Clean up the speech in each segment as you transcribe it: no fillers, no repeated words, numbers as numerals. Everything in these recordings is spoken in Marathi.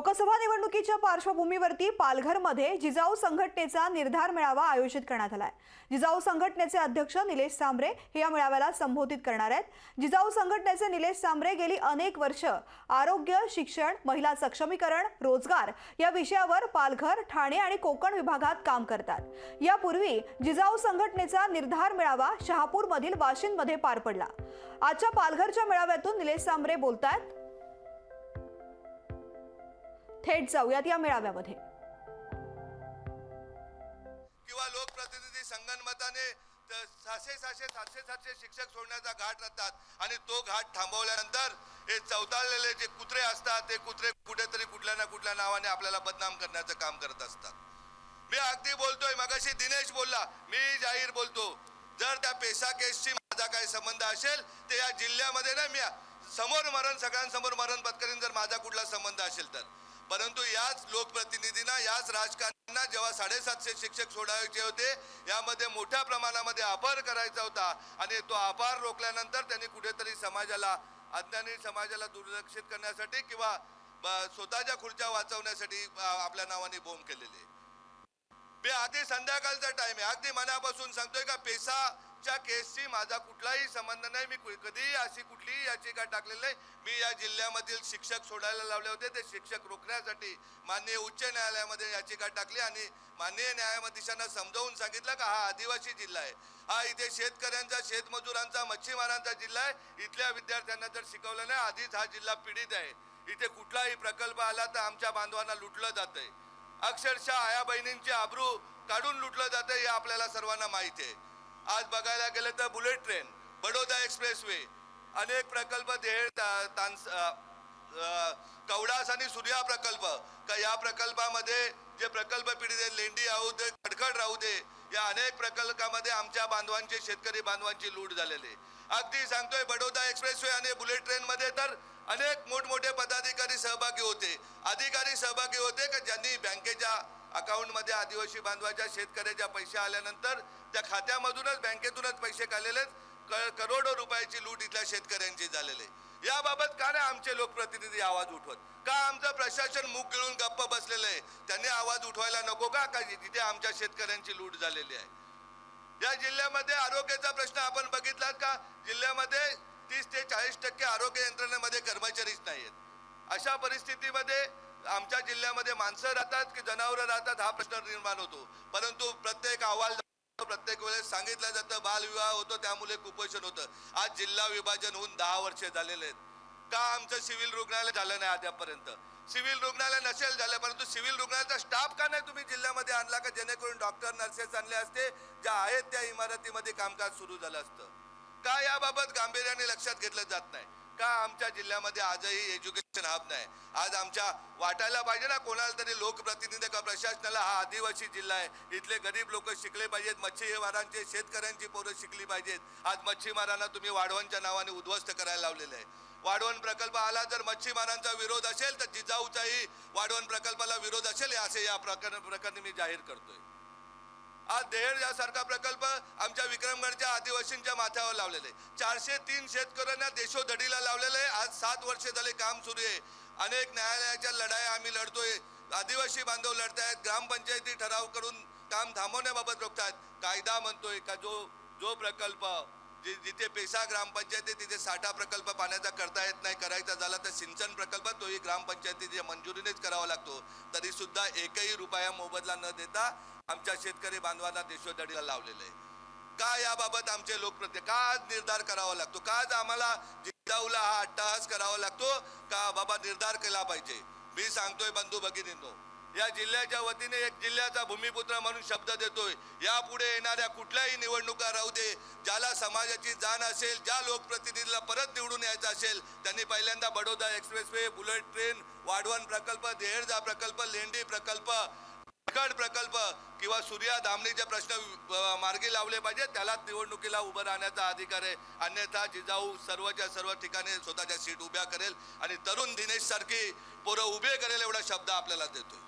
लोकसभा निवडणुकीच्या पार्श्वभूमीवरती पालघरमध्ये जिजाऊ संघटनेचा निर्धार मेळावा आयोजित करण्यात आलाय। जिजाऊ संघटनेचे अध्यक्ष निलेश सांबरे हे या मेळाव्याला संबोधित करणार आहेत। जिजाऊ संघटनेचे निलेश सांबरे गेली अनेक वर्ष आरोग्य, शिक्षण, महिला सक्षमीकरण, रोजगार या विषयावर पालघर, ठाणे आणि कोकण विभागात काम करतात। यापूर्वी जिजाऊ संघटनेचा निर्धार मेळावा शहापूरमधील वाशिंदमध्ये पार पडला। आजच्या पालघरच्या मेळाव्यातून निलेश सांबरे बोलतायत। थेट जाऊयात या मेळाव्यामध्ये। किंवा लोकप्रतिनिधी संगनमताने 700 शिक्षक सोडण्याचा घाट रचतात आणि तो घाट थांबवल्यानंतर हे चौताळलेले जे कुत्रे असतात ते कुत्रे कुठेतरी कुठल्या ना कुठल्या नावाने आपल्याला बदनाम करण्याचं काम करत असतात। मी अगदी बोलतोय, मगाशी दिनेश बोलला, मी जाहीर बोलतो, जर त्या पेसा केसशी माझा काही संबंध असेल ते या जिल्ह्यामध्ये ना मी समोर मरण, सगळ्यांसमोर मरण पत्करीन जर माझा कुठला संबंध असेल तर। परंतु याच लोकप्रतिनिधींना, याच राजकारण्यांना जेव्हा 750 शिक्षक सोडायचे होते, यामध्ये मोठ्या प्रमाणामध्ये अपार करायचा होता आणि तो अपार रोखल्यानंतर त्यांनी कुठेतरी समाजाला, अज्ञानी समाजाला दुर्लक्षित करण्यासाठी किंवा स्वतःच्या खुर्च्या वाचवण्यासाठी आपल्या नावाने बोंब केलेले। मी अगदी संध्याकाळचा टाइम आहे, अगदी मनापासून सांगतोय का पेसाच्या केसशी माझा कुठलाही संबंध नाही। मी कधीही अशी कुठलीही याचिका टाकलेली नाही। मी या जिल्ह्यामधील शिक्षक सोडायला लावले होते, ते शिक्षक रोखण्यासाठी माननीय उच्च न्यायालयामध्ये याचिका टाकली आणि माननीय न्यायाधीशांना समजावून सांगितलं का हा आदिवासी जिल्हा आहे, हा इथे शेतकऱ्यांचा, शेतमजुरांचा, मच्छीमारांचा जिल्हा आहे। इथल्या विद्यार्थ्यांना जर शिकवलं नाही, आधीच हा जिल्हा पीडित आहे। इथे कुठलाही प्रकल्प आला तर आमच्या बांधवांना लुटलं जातंय, अक्षरशः आया बहिणींची आबरू काढून लुटलं जातं, हे आपल्याला सर्वांना माहिती आहे। आज बघायला गेलं तर बुलेट ट्रेन, बडोदा एक्सप्रेसवे, अनेक प्रकल्प, कवडास आणि सूर्या प्रकल्प, का या प्रकल्पामध्ये जे प्रकल्प पीडित आहेत, लेंडी राहू दे, खडखड राहू दे, या अनेक प्रकल्पामध्ये आमच्या बांधवांची, शेतकरी बांधवांची लूट झालेली। अगदी सांगतोय, बडोदा एक्सप्रेसवे आणि बुलेट ट्रेन मध्ये तर अनेक मोठमोठे पदाधिकारी सहभागी होते, अधिकारी सहभागी होते का ज्यांनी बँकेच्या अकाउंटमध्ये आदिवासी बांधवाच्या, शेतकऱ्याच्या पैसे आल्यानंतर त्या खात्यामधूनच, बँकेतूनच पैसे काढलेले, करोडो रुपयाची लूट इथल्या शेतकऱ्यांची झालेली। याबाबत का नाही आमचे लोकप्रतिनिधी आवाज उठवत? का आमचं प्रशासन मुख गिळून गप्प बसलेलं आहे? त्यांनी आवाज उठवायला नको का जिथे आमच्या शेतकऱ्यांची लूट झालेली आहे? या जिल्ह्यामध्ये आरोग्याचा प्रश्न आपण बघितलात का? जिल्ह्यामध्ये 30 ते 40% आरोग्य यंत्रणेमध्ये कर्मचारीच नाहीत। अशा परिस्थितीमध्ये आमच्या जिल्ह्यामध्ये माणसं राहतात की जनावरं राहतात हा प्रश्न निर्माण होतो। परंतु प्रत्येक अहवाल, प्रत्येक वेळेस सांगितलं जातं बालविवाह होतो, त्यामुळे कुपोषण होतं। आज जिल्हा विभाजन होऊन 10 वर्षे झालेले आहेत, का आमचं सिव्हिल रुग्णालय झालं नाही आतापर्यंत? सिव्हिल रुग्णालय नसेल झालं, परंतु सिव्हिल रुग्णालयाचा स्टाफ का नाही तुम्ही जिल्ह्यामध्ये आणला का जेणेकरून डॉक्टर, नर्सेस आणले असते, ज्या आहेत त्या इमारतीमध्ये कामकाज सुरू झालं असतं? का याबाबत गांभीर्याने लक्षात घेतलं जात नाही? का आमच्या जिल्ह्यामध्ये आजही एज्युकेशन हब नाही? आज आमच्या वाटायला पाहिजे ना कोणाला तरी, लोकप्रतिनिधी का प्रशासनाला, हा आदिवासी जिल्हा आहे, इथले गरीब लोक शिकले पाहिजेत, मच्छीमारांचे, शेतकऱ्यांची पोरं शिकली पाहिजेत। आज मच्छीमारांना तुम्ही वाढवणच्या नावाने उद्ध्वस्त करायला लावलेलं आहे। वाढवण प्रकल्प आला जर मच्छीमारांचा विरोध असेल तर जिजाऊचाही वाढवण प्रकल्पाला विरोध असेल, असे या प्रकरणी मी जाहीर करतोय। आज देहेड यासारखा प्रकल्प आमच्या विक्रमगडच्या आदिवासींच्या माथ्यावर लावलेले, 403 शेतकऱ्यांना देशोधडीला लावलेले आहे। आज 7 वर्षे झाले काम सुरू आहे। अनेक न्यायालयाच्या लढाया आम्ही लढतोय, आदिवासी बांधव लढतायत, ग्रामपंचायती ठराव करून काम थांबवण्याबाबत रोखतात। कायदा म्हणतोय का जो प्रकल्प जिथे पेसा ग्रामपंचायती तिथे साठा प्रकल्प पाण्याचा करता येत नाही, करायचा झाला तर सिंचन प्रकल्प तोही ग्रामपंचायतीच्या मंजुरीनेच करावा लागतो, तरी सुद्धा एकही रुपया मोबदला न देता आमच्या शेतकरी बांधवांना देशोधडीला लावलेलं आहे। का याबाबत आमचे लोकप्रतिनिधी, का आज निर्धार करावा लागतो? का आज आम्हाला जिजाऊला हा अट्टहास करावा लागतो? का बाबा निर्धार केला पाहिजे? मी सांगतोय बंधू भगिनींनो, या जिल्ह्याच्या वतीने एक जिल्ह्याचा भूमिपुत्र म्हणून शब्द देतोय, यापुढे येणाऱ्या कुठल्याही निवडणुका राहू दे, ज्याला समाजाची जाण असेल, ज्या लोकप्रतिनिधीला परत निवडून यायचं असेल, त्यांनी पहिल्यांदा बडोदा एक्सप्रेसवे, बुलेट ट्रेन, वाढवण प्रकल्प, देहेडचा प्रकल्प, लेंडी प्रकल्प, प्रकल्प किंवा सूर्या धामणीचे प्रश्न मार्गी लावले पाहिजे, त्यालाच निवडणुकीला उभं राहण्याचा अधिकार आहे। अन्यथा जिजाऊ सर्वच्या सर्व ठिकाणी स्वतःच्या सीट उभ्या करेल आणि तरुण दिनेश सारखी पोरं उभे करेल, एवढा शब्द आपल्याला देतोय।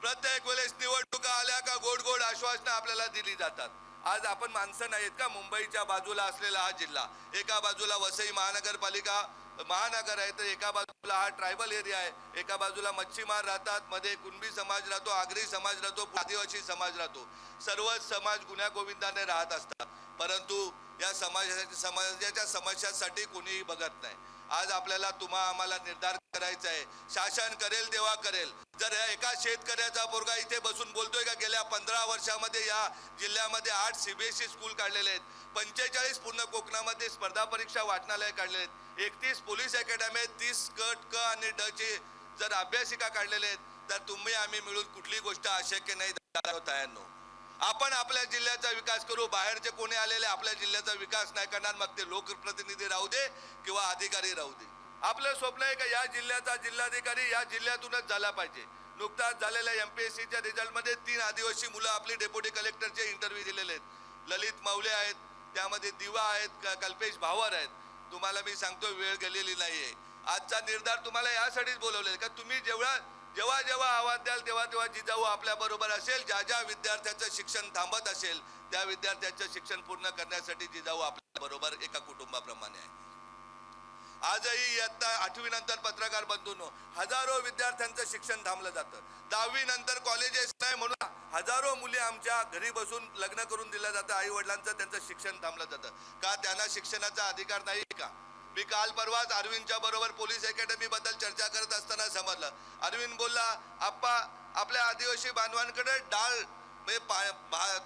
प्रत्येक वेळेस निवडणुका आल्या का गोड गोड आश्वासनं आपल्याला दिली जातात। आज आपण माणसं नाहीत का? मुंबईच्या बाजूला असलेला हा जिल्हा, एका बाजूला वसई महानगरपालिका, महानगर आहे, तर एका बाजूला हा ट्रायबल एरिया आहे, एका बाजूला मच्छीमार राहतात, मध्ये कुणबी समाज राहतो, आगरी समाज राहतो, आदिवासी समाज राहतो. सर्वच समाज गुण्यागोविंदाने राहत असतात, परंतु या समाजाच्या समस्यासाठी कोणीही बघत नाही. आज आपल्याला आम्हाला निर्धार करायचा आहे. शासन करेल तेव्हा करेल. जर एका शेतकऱ्याचा पोरगा इथे बसून बोलतोय का गेल्या 15 वर्षामध्ये या जिल्ह्यामध्ये 8 CBSE स्कूल काढलेले आहेत, 45 पूर्ण कोकणामध्ये स्पर्धा परीक्षा वाचनालय काढलेले आहेत, 31 पोलीस अकॅडमी आहेत, 30 कट क आणि ड चे जर अभ्यासिका काढलेले आहेत, तर तुम्ही आम्ही मिळून कुठली गोष्ट अशक्य नाही तायांनो. आपण आपल्या जिल्ह्याचा विकास करू. बाहेरचे कोणी आलेले आपल्या जिल्ह्याचा विकास नाही करणार, मग ते लोकप्रतिनिधी राहू दे किंवा अधिकारी राहू दे. आपलं स्वप्न आहे का या जिल्ह्याचा जिल्हाधिकारी या जिल्ह्यातूनच झाला पाहिजे. नुकताच झालेल्या MPSCच्या रिझल्टमध्ये 3 आदिवासी मुलं आपली डेप्युटी कलेक्टरचे इंटरव्ह्यू दिलेले आहेत. ललित मौले आहेत, त्यामध्ये दिवा आहेत, कल्पेश भावर आहेत. तुम्हाला मी सांगतो वेळ गेलेली नाहीये. आजचा निर्धार तुम्हाला यासाठीच बोलवले का तुम्ही जेव्हा जेव्हा आवाज द्याल तेव्हा जिजाऊ आपल्या बरोबर असेल. ज्या विद्यार्थ्याचं शिक्षण थांबत असेल त्या विद्यार्थ्याचं शिक्षण पूर्ण करण्यासाठी जिजाऊ आपल्या बरोबर एका कुटुंबाप्रमाणे आहे. आजही इयत्ता 8वी नंतर पत्रकार बंधूंनो हजारो विद्यार्थ्यांचं शिक्षण थांबलं जातं. 10वी नंतर कॉलेजेस नाही म्हणून हजारो मुली आमच्या घरी बसून लग्न करून दिलं जातं. आई वडिलांचं त्यांचं शिक्षण थांबलं जातं. का त्यांना शिक्षणाचा अधिकार नाही का? मी काल परवाच अरविंदच्या बरोबर पोलीस अकॅडमी बद्दल चर्चा करत असताना समजलं. अरविंद बोलला, आप्पा आपल्या आदिवासी बांधवांकडे डाळ म्हणजे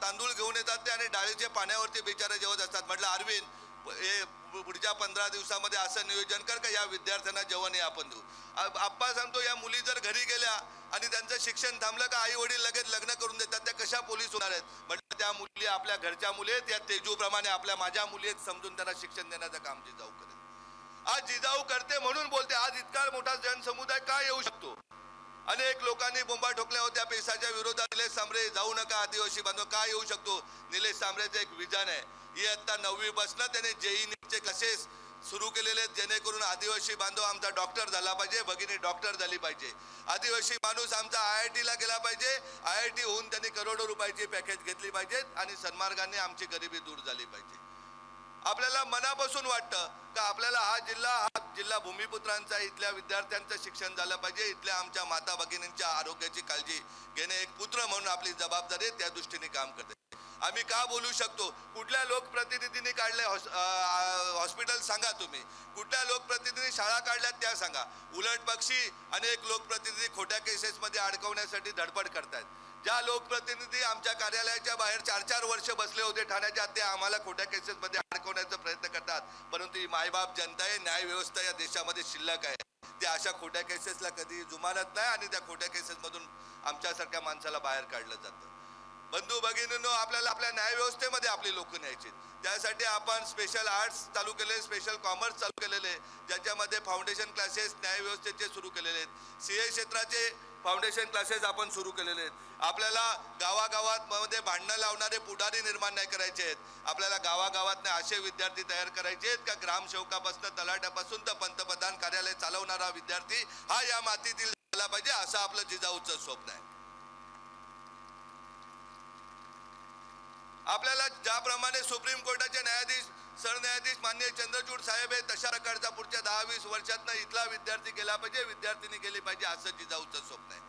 तांदूळ घेऊन येतात ते आणि डाळीचे पाण्यावरती बिचारे जेवत असतात. म्हटलं अरविंद हे पुढच्या 15 दिवसामध्ये असं नियोजन कर का या विद्यार्थ्यांना जेवण हे आपण देऊ. आप्पा सांगतो या मुली जर घरी गेल्या आणि त्यांचं शिक्षण थांबलं का आई वडील लगेच लग्न करून देतात, त्या कशा पोलीस होणार आहेत? म्हटलं त्या मुली आपल्या घरच्या मुली आहेत, या तेजूप्रमाणे आपल्या माझ्या मुली आहेत, समजून त्यांना शिक्षण देण्याचं काम जिजाऊ करेल. आज जिजाऊ करते म्हणून बोलते. आज इतका मोठा जनसमुदाय का येऊ शकतो? अनेक लोकांनी बोंबा ठोकल्या होत्या पेशाच्या विरोधात. निलेश सांबरे जाऊ नका आदिवासी बांधव का येऊ शकतो? निलेश सांबरेचं एक विजन आहे. इयत्ता 9वी बसनं त्याने JEE नीटचे क्लासेस सुरू केलेले आहेत, जेणेकरून आदिवासी बांधव आमचा डॉक्टर झाला पाहिजे, भगिनी डॉक्टर झाली पाहिजे. आदिवासी माणूस आमचा IIT ला गेला पाहिजे, IIT होऊन त्यांनी करोडो रुपयाची पॅकेज घेतली पाहिजेत आणि सन्मार्गाने आमची गरिबी दूर झाली पाहिजे. आपल्याला मनापासून वाटतं का आपल्याला हा जिल्हा भूमिपुत्रांचा, इथल्या विद्यार्थ्यांचं शिक्षण झालं पाहिजे, इथल्या आमच्या माता भगिनींच्या आरोग्याची काळजी घेणे एक पुत्र म्हणून आपली जबाबदारी आहे, त्या दृष्टीने काम करते. आम्ही का बोलू शकतो? कुठल्या लोकप्रतिनिधींनी काढले हॉस्पिटल सांगा तुम्ही, कुठल्या लोकप्रतिनिधी शाळा काढल्यात त्या सांगा. उलट पक्षी अनेक लोकप्रतिनिधी खोट्या केसेसमध्ये अडकवण्यासाठी धडपड करतायत. ज्या लोकप्रतिनिधी आमच्या कार्यालयाच्या बाहेर 4-4 वर्ष बसले होते ठाण्याच्या, ते आम्हाला खोट्या केसेसमध्ये अडकवण्याचा प्रयत्न करतात. परंतु ही मायबाप जनता आहे, न्याय व्यवस्था या देशामध्ये शिल्लक आहे. ते अशा खोट्या केसेसला कधी जुमानत नाही आणि त्या खोट्या केसेसमधून आमच्यासारख्या माणसाला बाहेर काढलं जातं. बंधू भगिनींनो, आपल्याला आपल्या न्याय व्यवस्थेमध्ये आपली लोक न्यायची. त्यासाठी आपण स्पेशल आर्ट्स चालू केले, स्पेशल कॉमर्स चालू केलेले, ज्याच्यामध्ये फाउंडेशन क्लासेस न्याय व्यवस्थेचे सुरू केलेले आहेत. CA क्षेत्राचे फाउंडेशन क्लासेस आपण सुरू केलेले आहेत. आपल्याला गावागावात मध्ये भांडणं लावणारे पुढारी निर्माण नाही करायचे आहेत. आपल्याला गावागावात असे विद्यार्थी तयार करायचे आहेत का ग्रामसेवकापासून तलाट्यापासून तर पंतप्रधान कार्यालय चालवणारा विद्यार्थी हा या मातीतील झाला पाहिजे, असं आपलं जिजाऊचं स्वप्न आहे. आपल्याला ज्याप्रमाणे सुप्रीम कोर्टाचे न्यायाधीश सरन्यायाधीश माननीय चंद्रचूड साहेब आहे, तशा प्रकारचा पुढच्या 10-20 वर्षातनं इथला विद्यार्थी गेला पाहिजे, विद्यार्थिनी गेली पाहिजे, असं जिजाऊचं स्वप्न आहे.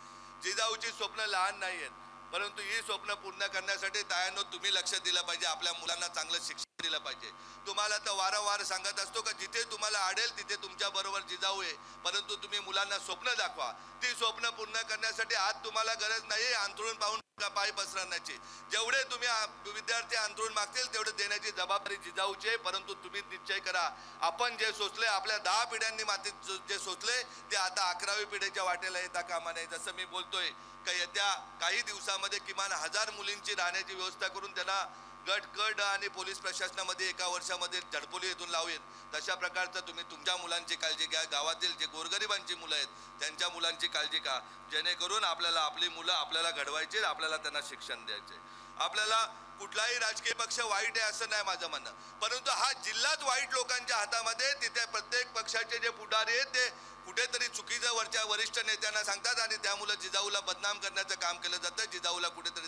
जिजाऊची स्वप्न लहान नाही आहेत, परंतु ही स्वप्न पूर्ण करण्यासाठी तायांनो तुम्ही लक्ष दिलं पाहिजे. आपल्या मुलांना चांगलं शिक्षण दिलं पाहिजे. तुम्हाला तर वारंवार सांगत असतो का जिथे तुम्हाला आडेल तिथे तुमच्या बरोबर जिजाऊ आहे, परंतु तुम्ही मुलांना स्वप्न दाखवा. ती स्वप्न पूर्ण करण्यासाठी आज तुम्हाला गरज नाही अंथरूण पाहून पाय पसरण्याची. जेवढे तुम्ही विद्यार्थी अंथरूण मागतील तेवढे देण्याची जबाबदारी जिजाऊची आहे. परंतु तुम्ही निश्चय करा, आपण जे सोचले, आपल्या 10 पिढ्यांनी मातीत जे सोचले ते आता 11वी पिढीच्या वाटेला येता कामा नये. जसं मी बोलतोय का येत्या काही दिवसामध्ये किमान 1000 मुलींची राहण्याची व्यवस्था करून त्यांना गट आणि पोलीस प्रशासनामध्ये एका वर्षामध्ये झडपोली येथून लावेल. तशा प्रकारचं तुम्ही तुमच्या मुलांची काळजी घ्या. गावातील जे गोरगरिबांची मुलं आहेत त्यांच्या मुलांची काळजी घ्या, जेणेकरून आपल्याला आपली मुलं आपल्याला घडवायची, आपल्याला त्यांना शिक्षण द्यायचे. आपल्याला कुठलाही राजकीय पक्ष वाईट आहे असं नाही माझं म्हणणं, परंतु हा जिल्हाच वाईट लोकांच्या हातामध्ये. तिथे प्रत्येक पक्षाचे जे पुढारी आहेत ते कुठेतरी चुकीचं वरच्या वरिष्ठ नेत्यांना सांगतात आणि त्यामुळे जिजाऊला बदनाम करण्याचं काम केलं जातं, जिजाऊला कुठेतरी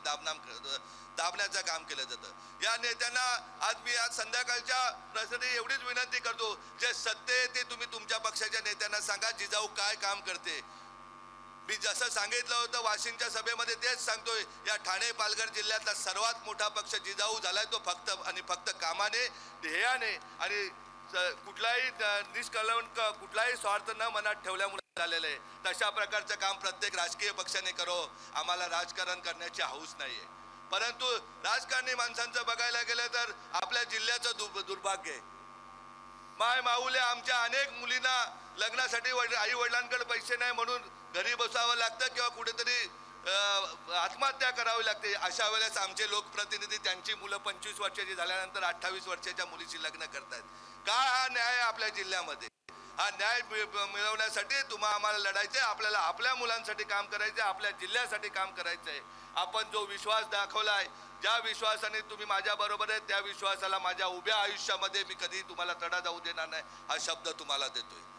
दाबण्याचं काम केलं जातं. या नेत्यांना आज मी आज संध्याकाळच्या प्रसंगी एवढीच विनंती करतो, जे सत्य आहे ते तुम्ही तुमच्या पक्षाच्या नेत्यांना सांगा, जिजाऊ काय काम करते. मी जसं सांगितलं होतं वाशिमच्या सभेमध्ये तेच सांगतोय, या ठाणे पालघर जिल्ह्यातला सर्वात मोठा पक्ष जिजाऊ झालाय, तो फक्त आणि फक्त कामाने, ध्येयाने आणि कुठलाही निष्कलंक कुठलाही स्वार्थ न मनात ठेवल्यामुळे झालेलं आहे. तशा प्रकारचं काम प्रत्येक राजकीय पक्षाने करावं. आम्हाला राजकारण करण्याची हौस नाहीये, परंतु राजकारणी माणसांचं बघायला गेलं तर आपल्या जिल्ह्याचं दुर्भाग्य आहे. माय माऊले आमच्या अनेक मुलींना लग्नासाठी आई वडिलांकडे पैसे नाही म्हणून घरी बसावं लागतं किंवा कुठेतरी आत्महत्या करावी लागते. अशा वेळेस आमचे लोकप्रतिनिधी त्यांची मुलं 25 वर्षाची झाल्यानंतर 28 वर्षाच्या मुलीशी लग्न करतायत. काय हा न्याय आहे आपल्या जिल्ह्यामध्ये? हा न्याय मिळवण्यासाठी आम्हाला लढायचंय. आपल्याला आपल्या मुलांसाठी काम करायचंय, आपल्या जिल्ह्यासाठी काम करायचंय. आपण जो विश्वास दाखवलाय, ज्या विश्वासाने तुम्ही माझ्या बरोबर आहे, त्या विश्वासाला माझ्या उभ्या आयुष्यामध्ये मी कधी तुम्हाला तडा जाऊ देणार नाही, हा शब्द तुम्हाला देतोय.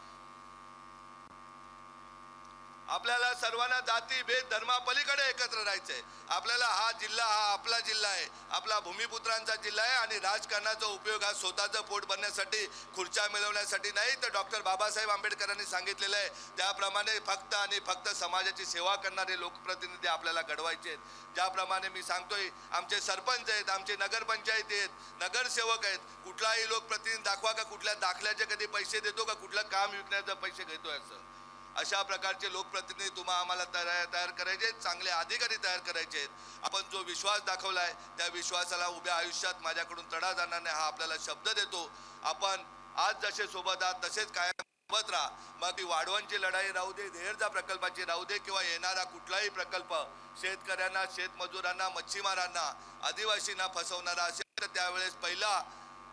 आपल्याला सर्वांना जाती भेद धर्मापलीकडे एकत्र राहायचंय. आपल्याला हा जिल्हा हा आपला जिल्हा आहे, आपला भूमिपुत्रांचा जिल्हा आहे आणि राजकारणाचा उपयोग हा स्वतःचं पोट भरण्यासाठी, खुर्च्या मिळवण्यासाठी नाही, तर डॉक्टर बाबासाहेब आंबेडकरांनी सांगितलेलं आहे त्याप्रमाणे फक्त आणि फक्त समाजाची सेवा करणारे लोकप्रतिनिधी आपल्याला घडवायचे आहेत. ज्याप्रमाणे मी सांगतोय, आमचे सरपंच आहेत, आमचे नगरपंचायती आहेत, नगरसेवक आहेत. कुठलाही लोकप्रतिनिधी दाखवा का कुठल्या दाखल्याचे कधी पैसे देतो का कुठलं काम विकण्याचे पैसे घेतोय. अशा प्रकारचे लोकप्रतिनिधी आम्हाला तयार करायचे, चांगले अधिकारी तयार करायचे आहेत. आपण जो विश्वास दाखवलाय त्या विश्वासाला उभ्या आयुष्यात माझ्याकडून तडा जाणार नाही, हा आपल्याला शब्द देतो. आपण आज जसे सोबत आहात तसेच कायम सोबत राहा. मग ती वाढवणची लढाई राहू दे, देहरजा प्रकल्पाची राहू दे किंवा येणारा कुठलाही प्रकल्प शेतकऱ्यांना, शेतमजुरांना, मच्छीमारांना, आदिवासींना फसवणारा असेल तर त्यावेळेस पहिला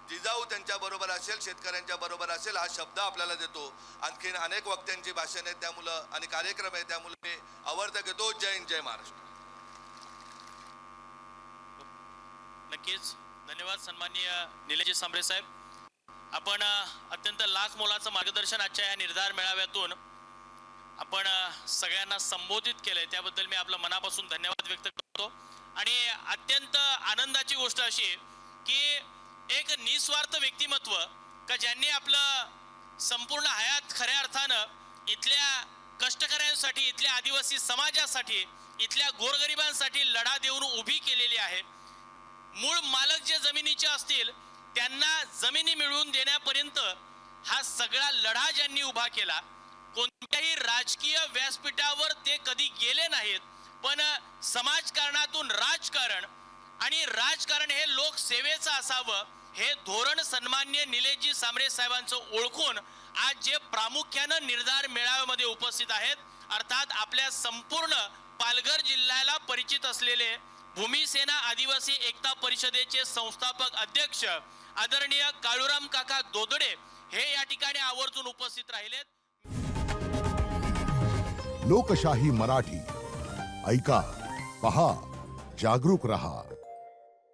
जिजाऊ त्यांच्या बरोबर असेल, शेतकऱ्यांच्या बरोबर असेल, हा शब्द आपल्याला देतो. आणखीन अनेक वक्त्यांची भाषण आहेत त्यामुळं आणि कार्यक्रम आहे त्यामुळे मी आवर्त घेतो. जय हिंद, जय महाराष्ट्र. नक्कीच धन्यवाद सन्माननीय निलेशजी सांबरे साहेब. आपण अत्यंत लाख मोलाचं मार्गदर्शन आजच्या या निर्धार मेळाव्यातून आपण सगळ्यांना संबोधित केलंय, त्याबद्दल मी आपलं मनापासून धन्यवाद व्यक्त करतो. आणि अत्यंत आनंदाची गोष्ट अशी आहे की एक निस्वार्थ व्यक्तिमत्व का ज्यांनी आपलं संपूर्ण हयात खऱ्या अर्थानं इथल्या कष्टकऱ्यांसाठी, इथल्या आदिवासी समाजासाठी, इथल्या गोरगरिबांसाठी लढा देऊन उभी केलेली आहे. मूळ मालक जे जमिनीचे असतील त्यांना जमिनी मिळवून देण्यापर्यंत हा सगळा लढा ज्यांनी उभा केला, कोणत्याही राजकीय व्यासपीठावर ते कधी गेले नाहीत, पण समाजकारणातून राजकारण आणि राजकारण हे लोकसेवेचं असावं हे धोरण सन्माननीय निलेशजी सांबरे साहेबांचं ओळखून आज जे प्रामुख्यानं निर्धार मेळाव्यामध्ये उपस्थित आहेत, अर्थात आपल्या संपूर्ण पालघर जिल्ह्याला परिचित असलेले भूमिसेना आदिवासी एकता परिषदेचे संस्थापक अध्यक्ष आदरणीय काळूराम काका दोदडे हे या ठिकाणी आवर्जून उपस्थित राहिलेत. लोकशाही मराठी ऐका, पहा, जागरूक रहा.